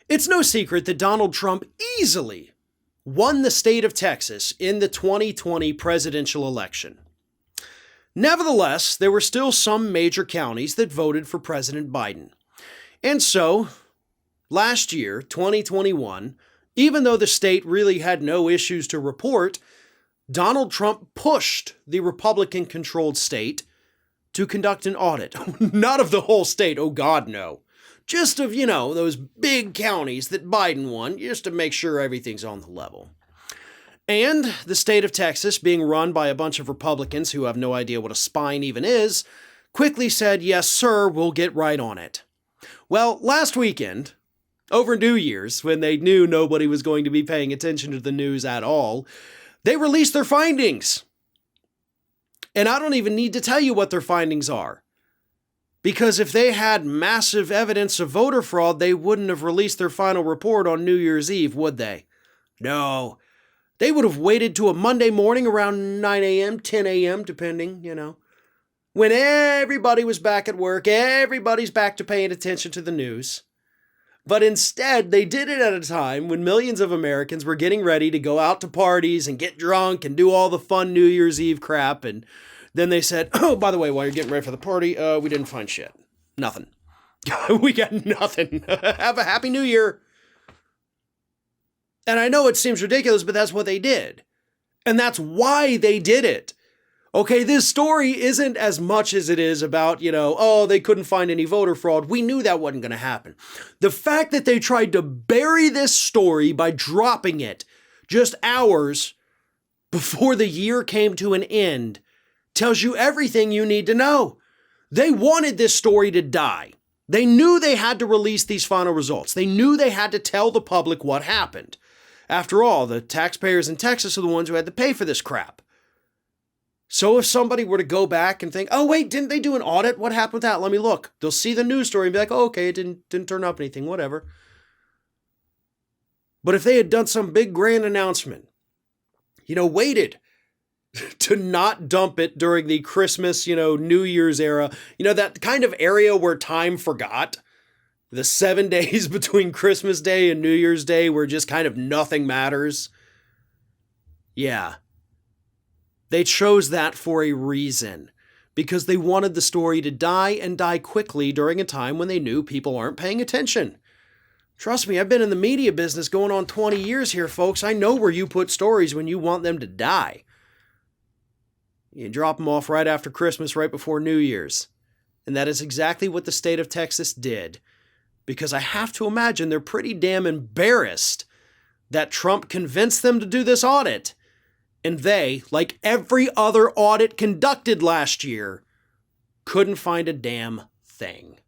It's no secret that Donald Trump easily won the state of Texas in the 2020 presidential election. Nevertheless, there were still some major counties that voted for President Biden. And so, last year, 2021, even though the state really had no issues to report, Donald Trump pushed the Republican-controlled state to conduct an audit. Not of the whole state, oh God, no. Just of, those big counties that Biden won, just to make sure everything's on the level. And the state of Texas, being run by a bunch of Republicans who have no idea what a spine even is, quickly said, yes, sir, we'll get right on it. Well, last weekend, over New Year's, when they knew nobody was going to be paying attention to the news at all, they released their findings. And I don't even need to tell you what their findings are. Because if they had massive evidence of voter fraud, they wouldn't have released their final report on New Year's Eve, would they? No. They would have waited to a Monday morning around 9 a.m., 10 a.m., depending, when everybody was back at work, everybody's back to paying attention to the news. But instead, they did it at a time when millions of Americans were getting ready to go out to parties and get drunk and do all the fun New Year's Eve crap. And then they said, oh, by the way, while you're getting ready for the party, we didn't find shit. Nothing. We got nothing. Have a happy New Year. And I know it seems ridiculous, but that's what they did. And that's why they did it. Okay, this story isn't as much as it is about, they couldn't find any voter fraud. We knew that wasn't going to happen. The fact that they tried to bury this story by dropping it just hours before the year came to an end tells you everything you need to know. They wanted this story to die. They knew they had to release these final results. They knew they had to tell the public what happened. After all, the taxpayers in Texas are the ones who had to pay for this crap. So if somebody were to go back and think, oh, wait, didn't they do an audit? What happened with that? Let me look. They'll see the news story and be like, oh, okay, it didn't turn up anything, whatever. But if they had done some big grand announcement, waited to not dump it during the Christmas, New Year's era, that kind of area where time forgot, the 7 days between Christmas Day and New Year's Day where just kind of nothing matters. Yeah. They chose that for a reason, because they wanted the story to die and die quickly during a time when they knew people aren't paying attention. Trust me, I've been in the media business going on 20 years here, folks. I know where you put stories when you want them to die. You drop them off right after Christmas, right before New Year's. And that is exactly what the state of Texas did, because I have to imagine they're pretty damn embarrassed that Trump convinced them to do this audit. And they, like every other audit conducted last year, couldn't find a damn thing.